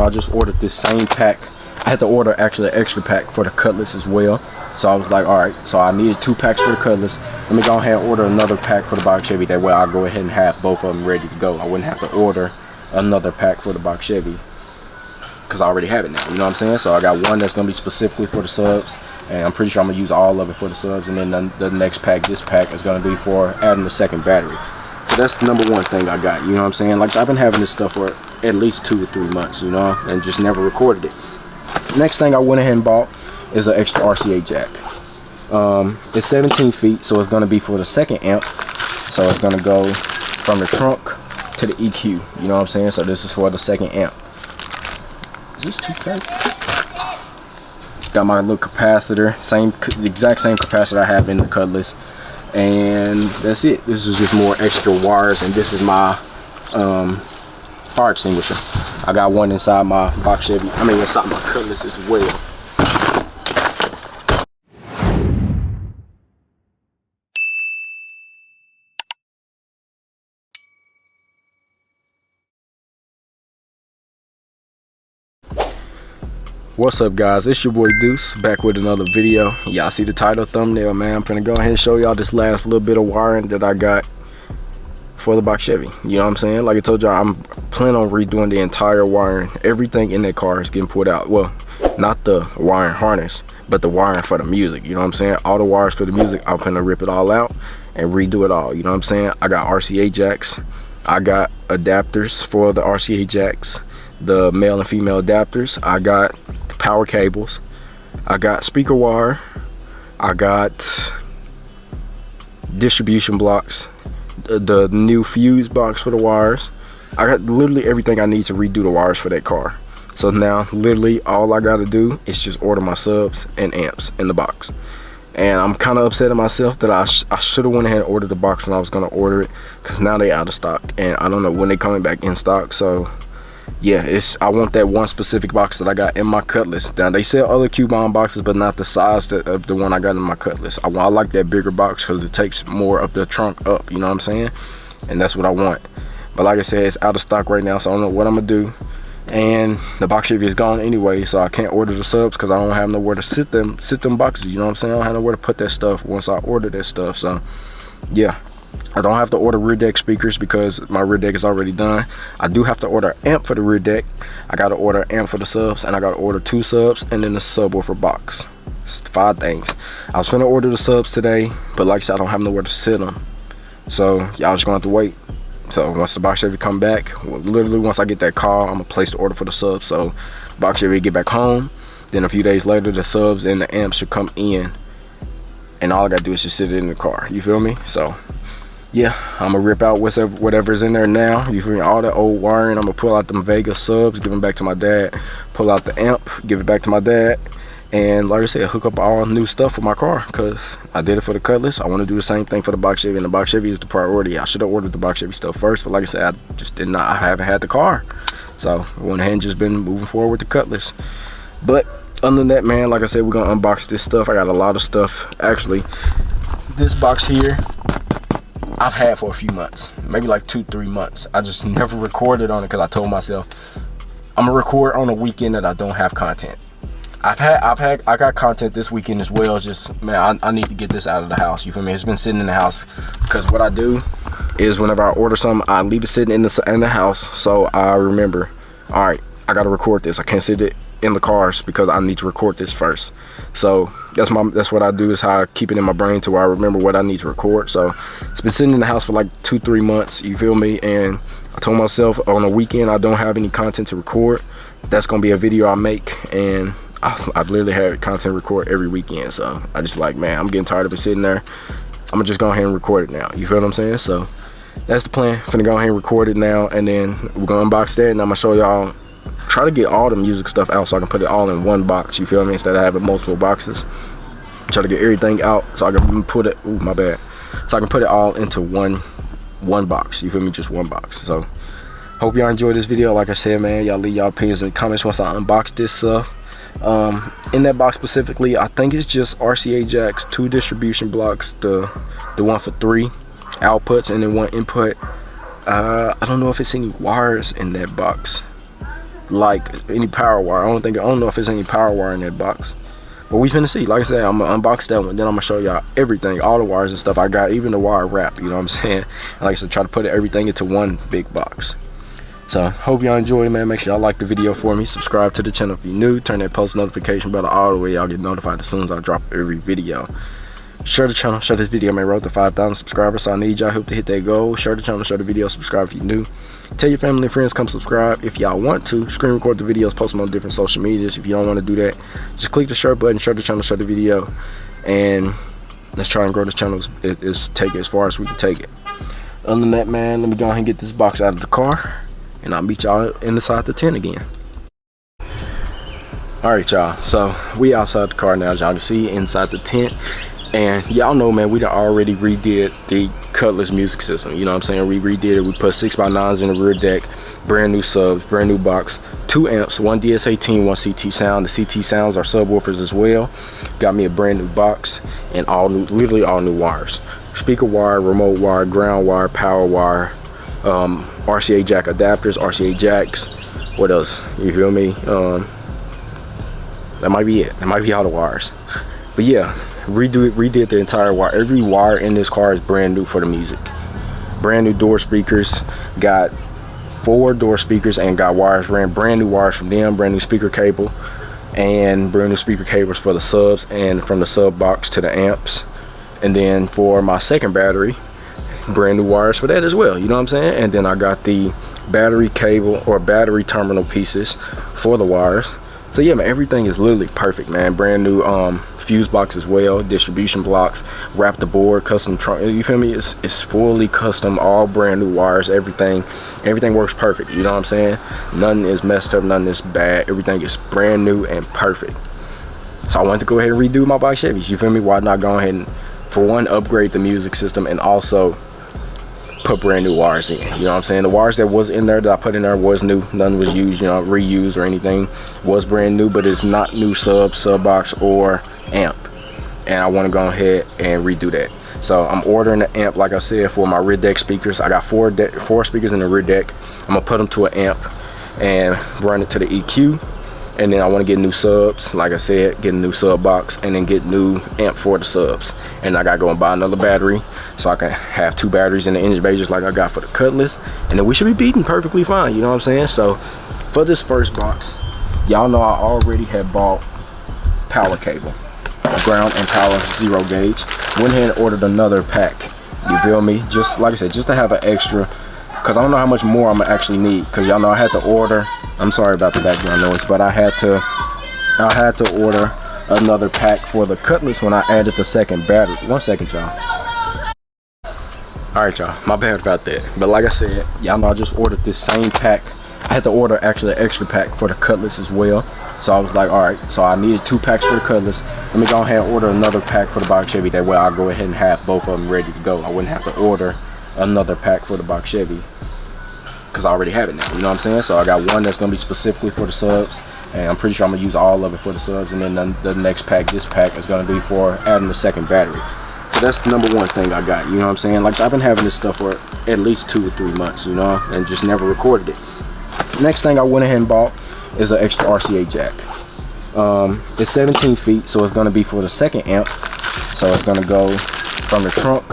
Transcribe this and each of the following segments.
I just ordered this same pack. I had to order actually an extra pack for the Cutlass as well. So I was like, alright, so I needed 2 packs for the Cutlass. Let me go ahead and order another pack for the box Chevy. That way I'll go ahead and have both of them ready to go. I wouldn't have to order another pack for the box Chevy, because I already have it now, you know what I'm saying? So I got one that's going to be specifically for the subs, and I'm pretty sure I'm going to use all of it for the subs. And then the next pack, this pack, is going to be for adding the second battery. So that's the number one thing I got, you know what I'm saying? Like, I've been having this stuff for at least 2 to 3 months, you know, and just never recorded it. Next thing I went ahead and bought is an extra RCA jack. It's 17 feet, so it's going to be for the second amp. So it's going to go from the trunk to the EQ, you know what I'm saying? So this is for the second amp. Is this 2K? Got my little capacitor, exact same capacitor I have in the Cutlass, and that's it. This is just more extra wires, and this is my fire extinguisher. I got one inside my box Chevy, inside my Cutlass as well. What's up, guys? It's your boy Deuce, back with another video. Y'all see the title thumbnail, man. I'm gonna go ahead and show y'all this last little bit of wiring that I got for the box Chevy. You know what I'm saying? Like I told y'all, I'm planning on redoing the entire wiring. Everything in that car is getting pulled out. Well, not the wiring harness, but the wiring for the music. You know what I'm saying? All the wires for the music, I'm gonna rip it all out and redo it all. You know what I'm saying? I got RCA jacks. I got adapters for the RCA jacks, the male and female adapters. I got power cables. I got speaker wire. I got distribution blocks, the new fuse box for the wires. I got literally everything I need to redo the wires for that car. So now literally all I gotta do is just order my subs and amps in the box. And I'm kind of upset at myself that I should have went ahead and ordered the box when I was gonna order it, because now they out of stock and I don't know when they coming back in stock. So yeah, I want that one specific box that I got in my Cutlass. Now they sell other Cubone boxes, but not the size of the one I got in my Cutlass. I like that bigger box because it takes more of the trunk up, you know what I'm saying? And that's what I want. But like I said, it's out of stock right now, so I don't know what I'm gonna do. And the box Chevy is gone anyway, so I can't order the subs because I don't have nowhere to sit them boxes, you know what I'm saying? I don't have nowhere to put that stuff once I order that stuff. So yeah, I don't have to order rear deck speakers because my rear deck is already done. I do have to order an amp for the rear deck. I gotta order an amp for the subs, and I gotta order 2 subs and then the subwoofer box. It's 5 things. I was gonna order the subs today, but like I said, I don't have nowhere to sit them, so y'all just gonna have to wait. So once the box Chevy come back, literally once I get that call, I'm gonna place the order for the subs. So box Chevy get back home, then a few days later the subs and the amps should come in, and all I gotta do is just sit it in the car, you feel me? So yeah, I'm gonna rip out whatever's in there now, you feel me? All that old wiring, I'm gonna pull out them Vega subs, give them back to my dad, pull out the amp, give it back to my dad, and like I said, hook up all new stuff for my car, because I did it for the Cutlass. I want to do the same thing for the box Chevy, and the box Chevy is the priority. I should have ordered the box Chevy stuff first, but like I said, I haven't had the car, so I went ahead and just been moving forward with the Cutlass. But other than that, man, like I said, we're gonna unbox this stuff. I got a lot of stuff. Actually, this box here I've had for a few months, maybe like 2-3 months. I just never recorded on it because I told myself I'm gonna record on a weekend that I don't have content. I got content this weekend as well. Just, man, I need to get this out of the house, you feel me? It's been sitting in the house because what I do is whenever I order something, I leave it sitting in the house, so I remember, all right, I gotta record this. I can't sit it in the cars because I need to record this first. So that's what I do, is how I keep it in my brain to where I remember what I need to record. So it's been sitting in the house for like 2-3 months, you feel me? And I told myself on a weekend I don't have any content to record, that's gonna be a video I make, and I've literally had content record every weekend. So I just like, man, I'm getting tired of it sitting there. I'm gonna just go ahead and record it now, you feel what I'm saying? So that's the plan. Finna go ahead and record it now, and then we're gonna unbox that, and I'm gonna show y'all, try to get all the music stuff out so I can put it all in one box, you feel me, instead of having multiple boxes. Try to get everything out so I can put it, ooh, my bad, so I can put it all into one box, you feel me, just one box. So hope y'all enjoyed this video. Like I said, man, y'all leave y'all opinions in the comments once I unbox this stuff. In that box specifically, I think it's just RCA jacks, 2 distribution blocks, the one for 3 outputs, and then 1 input. I don't know if it's any wires in that box. like any power wire. I don't know if there's any power wire in that box. But we finna see. Like I said, I'm gonna unbox that one. Then I'm gonna show y'all everything, all the wires and stuff I got, even the wire wrap. You know what I'm saying? And like I said, try to put everything into one big box. So hope y'all enjoyed it, man. Make sure y'all like the video for me. Subscribe to the channel if you're new. Turn that post notification bell all the way. Y'all get notified as soon as I drop every video. Share the channel, share this video, man. Road to 5,000 subscribers, so I need y'all help to hit that goal. Share the channel, share the video, subscribe if you're new. Tell your family and friends come subscribe if y'all want to. Screen record the videos, post them on different social medias. If you don't want to do that, just click the share button, share the channel, share the video, and let's try and grow this channel. Take it as far as we can take it. Other than that, man, let me go ahead and get this box out of the car, and I'll meet y'all inside the tent again. All right, y'all. So we outside the car now, as y'all can see, inside the tent. And y'all know, man, we done already redid the Cutlass music system. You know what I'm saying? We redid it. We put 6x9s in the rear deck, brand new subs, brand new box, 2 amps, 1 DS18, 1 CT sound. The CT sounds are subwoofers as well. Got me a brand new box and all new, literally all new wires. Speaker wire, remote wire, ground wire, power wire, RCA jack adapters, RCA jacks. What else? You feel me? That might be it. That might be all the wires. But yeah, redid the entire wire. Every wire in this car is brand new for the music. Brand new door speakers. Got 4 door speakers and got wires ran, brand new wires from them, brand new speaker cable, and brand new speaker cables for the subs and from the sub box to the amps. And then for my second battery, brand new wires for that as well. You know what I'm saying? And then I got the battery cable or battery terminal pieces for the wires. So yeah, man, everything is literally perfect, man. Brand new fuse box as well, distribution blocks, wrap the board, custom trunk. You feel me? It's fully custom, all brand new wires. Everything works perfect. You know what I'm saying? Nothing is messed up, nothing is bad. Everything is brand new and perfect. So I wanted to go ahead and redo my box Chevys. You feel me? Why not go ahead and, for one, upgrade the music system and also put brand new wires in. You know what I'm saying? The wires that was in there that I put in there was new. None was used, you know, reused or anything. Was brand new, but it's not new sub box or amp. And I want to go ahead and redo that. So I'm ordering the amp, like I said, for my rear deck speakers. I got 4 speakers in the rear deck. I'm gonna put them to an amp and run it to the EQ. And then I want to get new subs, like I said, get a new sub box, and then get new amp for the subs. And I gotta go and buy another battery so I can have 2 batteries in the engine bay just like I got for the Cutlass, and then we should be beating perfectly fine. You know what I'm saying? So for this first box, y'all know I already had bought power cable, ground and power 0 gauge. Went ahead and ordered another pack. You feel me? Just like I said, just to have an extra, because I don't know how much more I'm gonna actually need, because y'all know I had to order, I'm sorry about the background noise, but I had to order another pack for the Cutlass when I added the second battery. 1 second, y'all. All right, y'all, my bad about that. But like I said, y'all know I just ordered this same pack. I had to order actually an extra pack for the Cutlass as well. So I was like, all right, so I needed 2 packs for the Cutlass. Let me go ahead and order another pack for the box Chevy. That way I'll go ahead and have both of them ready to go. I wouldn't have to order another pack for the box Chevy, because I already have it now. You know what I'm saying? So I got one that's gonna be specifically for the subs, and I'm pretty sure I'm gonna use all of it for the subs. And then the next pack, this pack, is gonna be for adding the second battery. So that's the number 1 thing I got. You know what I'm saying? Like, I've been having this stuff for at least 2 or 3 months, you know, and just never recorded it. Next thing I went ahead and bought is an extra RCA jack. It's 17 feet, so it's gonna be for the second amp. So it's gonna go from the trunk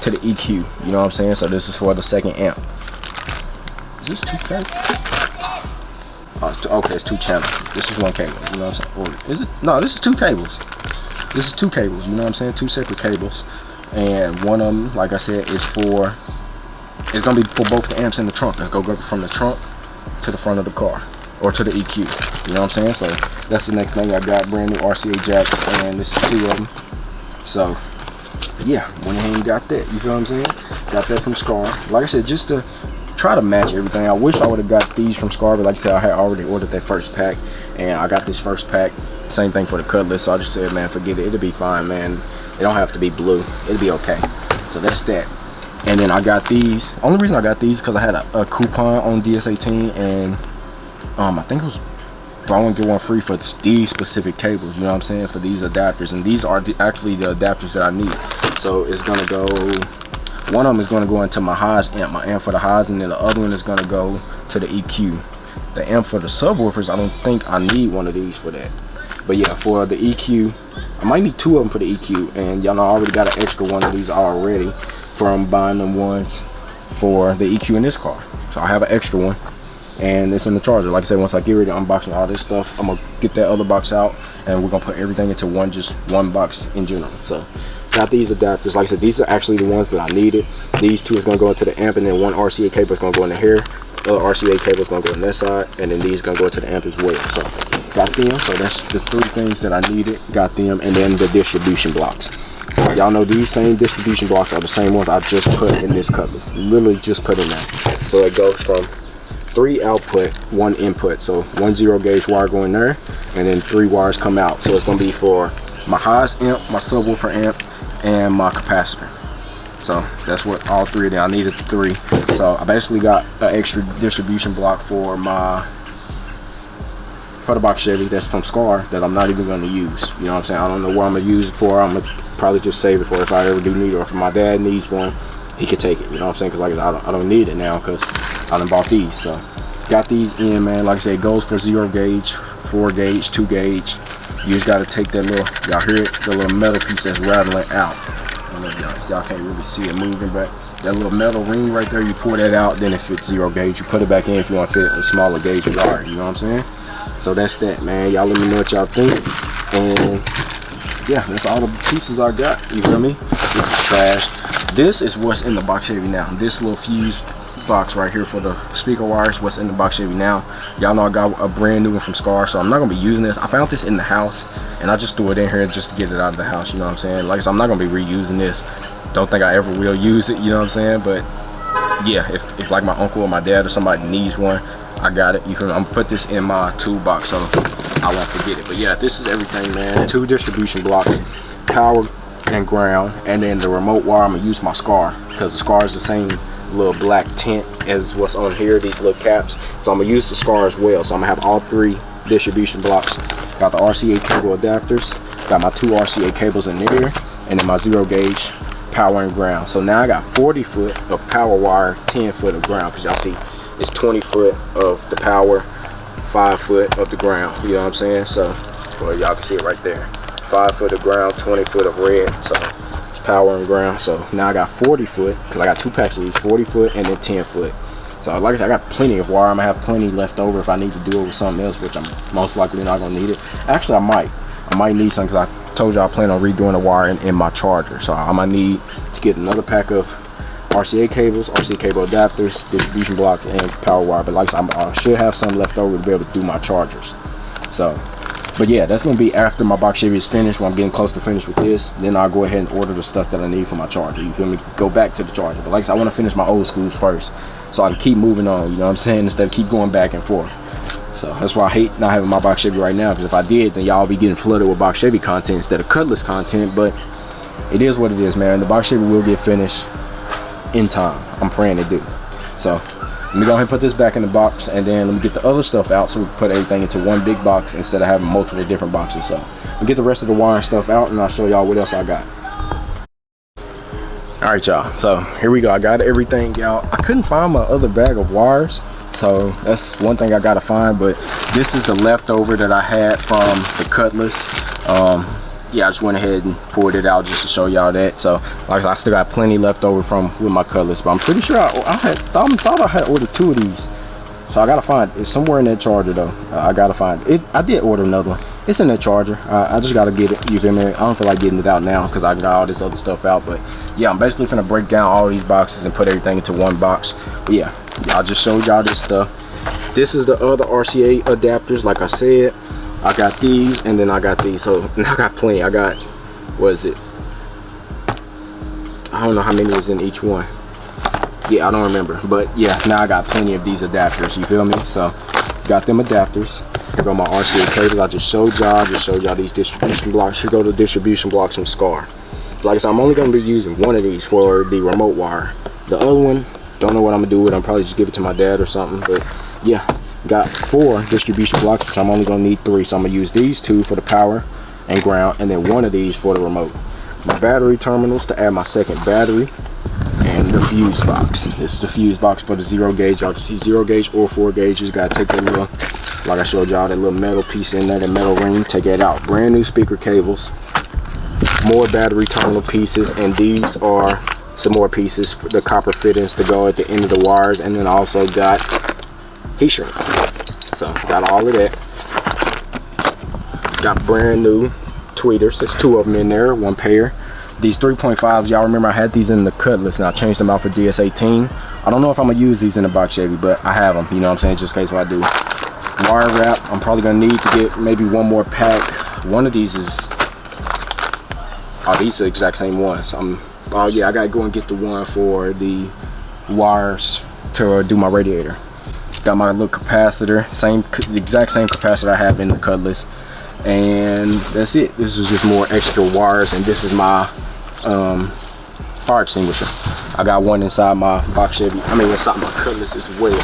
to the EQ. You know what I'm saying? So this is for the second amp. Is this 2 cables? Oh, okay, it's 2 channels. This is 1 cable. You know what I'm saying? Or is it? No, this is 2 cables. This is 2 cables. You know what I'm saying? 2 separate cables, and one of them, like I said, is for. It's gonna be for both the amps in the trunk. Let's go from the trunk to the front of the car, or to the EQ. You know what I'm saying? So that's the next thing I got. Brand new RCA jacks, and this is 2 of them. So yeah, went ahead and got that. You feel what I'm saying? Got that from Scar. Like I said, just to try to match everything. I wish I would have got these from Scar, but like I said, I had already ordered that first pack, and I got this first pack. Same thing for the Cutlass. So I just said, man, forget it. It'll be fine, man. It don't have to be blue. It'll be okay. So that's that. And then I got these. Only reason I got these because I had a coupon on DS18, and I think it was buy one get one free for these specific cables. You know what I'm saying? For these adapters, and these are actually the adapters that I need. So it's gonna go. One of them is gonna go into my highs amp, my amp for the highs, and then the other one is gonna go to the EQ. The amp for the subwoofers, I don't think I need one of these for that. But yeah, for the EQ, I might need 2 of them for the EQ. And y'all know I already got an extra one of these already from buying them ones for the EQ in this car. So I have an extra one, and it's in the charger. Like I said, once I get ready to unboxing all this stuff, I'm gonna get that other box out, and we're gonna put everything into just one box in general. So got these adapters. Like I said, these are actually the ones that I needed. These 2 is gonna go into the amp, and then 1 RCA cable is gonna go in the here. The other RCA cable is gonna go on this side, and then these gonna go into the amp as well. So got them. So that's the 3 things that I needed. Got them, and then the distribution blocks. Y'all know these same distribution blocks are the same ones I just put in this cutlass. Literally just put in that. So it goes from 3 output, 1 input. So 1 0 gauge wire going there, and then 3 wires come out. So it's gonna be for my highest amp, my subwoofer amp, and my capacitor. So that's what all 3 of them. I needed the 3. So I basically got an extra distribution block for the box Chevy that's from Scar that I'm not even going to use. You know what I'm saying? I don't know what I'm going to use it for. I'm going to probably just save it for if I ever do need it, or if my dad needs one, he could take it. You know what I'm saying? Because like I don't need it now because I done bought these. So got these in, man. Like I said, it goes for 0 gauge, 4 gauge, 2 gauge. You just got to take that little, y'all hear it? The little metal piece that's rattling out. I don't know if y'all can't really see it moving, but that little metal ring right there, you pour that out. Then if it's 0 gauge, you put it back in if you want to fit a smaller gauge wire. You know what I'm saying? So that's that, man. Y'all let me know what y'all think. And yeah, that's all the pieces I got. You feel me? This is trash. This is what's in the box Chevy now. This little fuse box right here for the speaker wires, what's in the box Chevy now. Y'all know I got a brand new one from Scar, so I'm not gonna be using this. I found this in the house, and I just threw it in here just to get it out of the house. You know what I'm saying? Like I said, I'm not gonna be reusing this. Don't think I ever will use it. You know what I'm saying? But yeah, if like my uncle or my dad or somebody needs one, I got it. You can, I'm gonna put this in my toolbox so I won't forget it. But yeah, this is everything, man. 2 distribution blocks, power and ground, and then the remote wire. I'm gonna use my Scar because the Scar is the same little black tint as what's on here, these little caps. So I'm gonna use the Scar as well. So I'm gonna have all 3 distribution blocks. Got the RCA cable adapters, got my 2 RCA cables in there, and then my 0 gauge power and ground. So now I got 40 foot of power wire, 10 foot of ground, because y'all see it's 20 foot of the power, 5 foot of the ground. You know what I'm saying? So well, y'all can see it right there, 5 foot of ground, 20 foot of red. So it's power and ground. So now I got 40 foot because I got 2 packs of these, 40 foot and then 10 foot. So like I said, I got plenty of wire. I'm gonna have plenty left over if I need to do it with something else, which I'm most likely not gonna need it. Actually, I might need some, because I told you I plan on redoing the wire in my charger. So I might need to get another pack of RCA cables, RCA cable adapters, distribution blocks, and power wire. But like I said, I should have some left over to be able to do my chargers. So, but yeah, that's gonna be after my box Chevy is finished. When I'm getting close to finish with this, then I'll go ahead and order the stuff that I need for my charger. You feel me? Go back to the charger. But like I said, I want to finish my old schools first, so I can keep moving on. You know what I'm saying? Instead of keep going back and forth. So that's why I hate not having my box Chevy right now, because if I did, then y'all be getting flooded with box Chevy content instead of Cutlass content. But it is what it is, man. The box Chevy will get finished in time. I'm praying to do. So let me go ahead and put this back in the box, and then let me get the other stuff out so we can put everything into one big box instead of having multiple different boxes. So I'll get the rest of the wire and stuff out, and I'll show y'all what else I got. All right, y'all, so here we go. I got everything, y'all. I couldn't find my other bag of wires, so that's one thing I gotta find. But this is the leftover that I had from the Cutlass. Yeah, I just went ahead and poured it out just to show y'all that. So like I still got plenty left over from with my Cutlass, but I'm pretty sure I thought I had ordered 2 of these. So I gotta find it. It's somewhere in that charger though. I gotta find it. I did order another one. It's in that charger. I just gotta get it. You feel me? I don't feel like getting it out now because I got all this other stuff out. But yeah, I'm basically gonna break down all these boxes and put everything into one box. But yeah, I just showed y'all this stuff. This is the other RCA adapters. Like I said, I got these, and then I got these. So now I got plenty. I got, what is it? I don't know how many is in each one. Yeah, I don't remember, but yeah, now I got plenty of these adapters. You feel me? So got them adapters. Here go my RCA cables. I just showed y'all these distribution blocks. Here go the distribution blocks from Scar. Like I said, I'm only gonna be using one of these for the remote wire. The other one, don't know what I'm gonna do with it. I'm probably just give it to my dad or something. But yeah, got 4 distribution blocks, which I'm only gonna need 3. So I'm gonna use these 2 for the power and ground, and then 1 of these for the remote. My battery terminals to add my second battery, and the fuse box. This is the fuse box for the 0 gauge. Y'all can see 0 gauge or 4 gauge. You just gotta take that little, like I showed y'all, that little metal piece in there, that metal ring, take that out. Brand new speaker cables, more battery terminal pieces, and these are some more pieces for the copper fittings to go at the end of the wires, and then also got heat shrink. So got all of that. Got brand new tweeters. There's 2 of them in there, 1 pair. These 3.5s, y'all remember I had these in the Cutlass and I changed them out for DS18. I don't know if I'm gonna use these in the box Chevy, but I have them, you know what I'm saying, just in case if I do. Wire wrap, I'm probably gonna need to get maybe 1 more pack. One of these is, oh, these are the exact same ones. Oh yeah, I gotta go and get the one for the wires to do my radiator. Got my little capacitor, the exact same capacitor I have in the Cutlass. And that's it. This is just more extra wires, and this is my fire extinguisher. I got one inside my box Chevy, inside my Cutlass as well.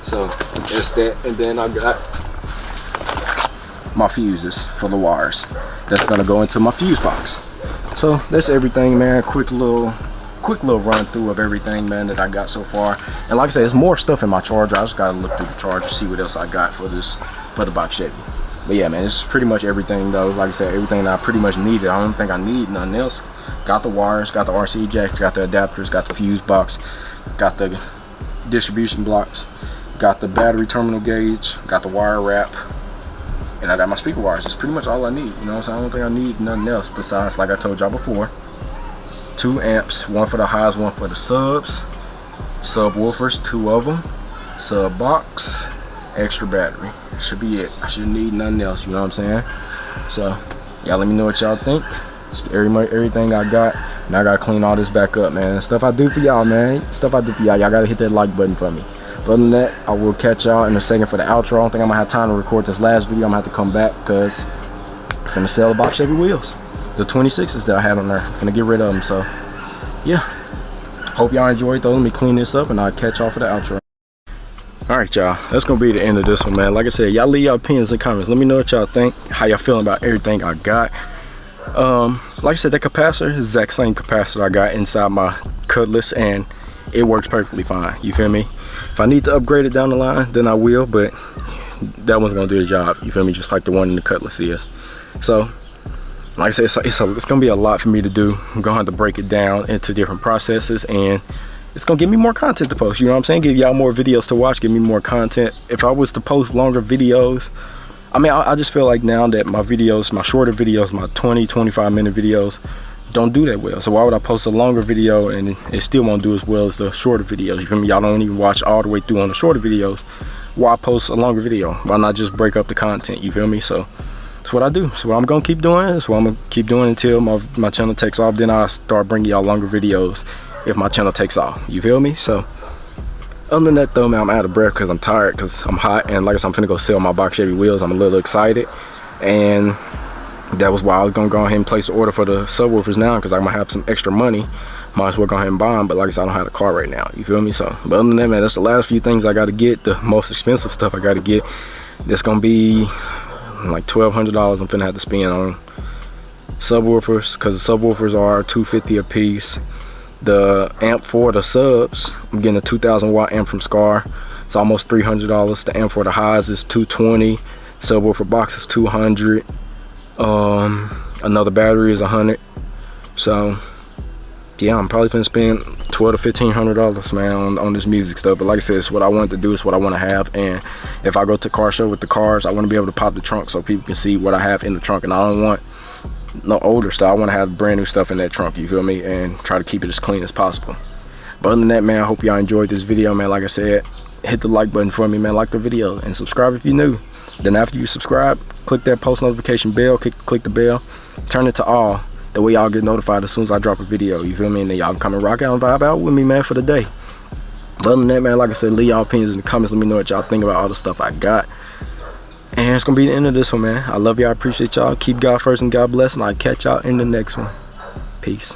So that's that. And then I got my fuses for the wires that's gonna go into my fuse box. So that's everything, man. Quick little run through of everything, man, that I got so far. And like I said, there's more stuff in my charger. I just gotta look through the charger, see what else I got for the box Chevy. But yeah, man, it's pretty much everything though. Like I said, everything that I pretty much needed. I don't think I need nothing else. Got the wires, got the RC jacks, got the adapters, got the fuse box, got the distribution blocks, got the battery terminal gauge, got the wire wrap, and I got my speaker wires. That's pretty much all I need, you know what I'm saying? I don't think I need nothing else besides, like I told y'all before, 2 amps, 1 for the highs, 1 for the subs, subwoofers, 2 of them, sub box, extra battery. Should be it. I shouldn't need nothing else, you know what I'm saying? So y'all let me know what y'all think. Everything I got, and I gotta clean all this back up, man. Stuff I do for y'all, man. Stuff I do for y'all. Y'all gotta hit that like button for me. But other than that, I will catch y'all in a second for the outro. I don't think I'm gonna have time to record this last video. I'm gonna have to come back because I'm finna sell the box Chevy wheels. The 26s that I had on there. I'm finna get rid of them. So yeah, hope y'all enjoyed though. Let me clean this up and I'll catch y'all for the outro. Alright y'all, that's gonna be the end of this one, man. Like I said, y'all leave y'all opinions in the comments. Let me know what y'all think, how y'all feeling about everything I got. Like I said, that capacitor is the exact same capacitor I got inside my Cutlass, and it works perfectly fine, you feel me? If I need to upgrade it down the line, then I will, but that one's gonna do the job, you feel me? Just like the one in the Cutlass is. So like I said, it's gonna be a lot for me to do. I'm gonna have to break it down into different processes, and it's gonna give me more content to post, you know what I'm saying? Give y'all more videos to watch, give me more content. If I was to post longer videos, I just feel like now that my videos, my shorter videos, my 20-25 minute videos don't do that well. So why would I post a longer video and it still won't do as well as the shorter videos? You feel me? Y'all don't even watch all the way through on the shorter videos. Why post a longer video? Why not just break up the content? You feel me? So that's what I do. So what I'm gonna keep doing. That's what I'm gonna keep doing until my channel takes off. Then I'll start bringing y'all longer videos if my channel takes off. You feel me? So other than that though, man, I'm out of breath because I'm tired, because I'm hot, and like I said, I'm finna go sell my box Chevy wheels. I'm a little excited, and that was why I was gonna go ahead and place the order for the subwoofers now, because I'm gonna have some extra money. Might as well go ahead and buy them, but like I said, I don't have a car right now, you feel me? So but other than that, man, that's the last few things I gotta get. The most expensive stuff I gotta get, that's gonna be like $1,200 I'm finna have to spend on subwoofers, because the subwoofers are $250 a piece. The amp for the subs, I'm getting a 2,000 watt amp from Scar. It's almost $300. The amp for the highs is $220. Subwoofer box is $200. Another battery is $100. So yeah, I'm probably gonna spend $1,200 to $1,500, man, on this music stuff. But like I said, it's what I wanted to do. It's what I want to have. And if I go to car show with the cars, I want to be able to pop the trunk so people can see what I have in the trunk. And I don't want no older stuff. I want to have brand new stuff in that trunk, you feel me? And try to keep it as clean as possible. But other than that, man, I hope y'all enjoyed this video, man. Like I said, hit the like button for me, man. Like the video and subscribe if you're new. Then after you subscribe, click that post notification bell, click the bell, turn it to all. That way y'all get notified as soon as I drop a video, you feel me? And then y'all can come and rock out and vibe out with me, man, for the day. But other than that, man, like I said, leave y'all opinions in the comments. Let me know what y'all think about all the stuff I got. And it's gonna be the end of this one, man. I love y'all. I appreciate y'all. Keep God first and God bless, and I'll catch y'all in the next one. Peace.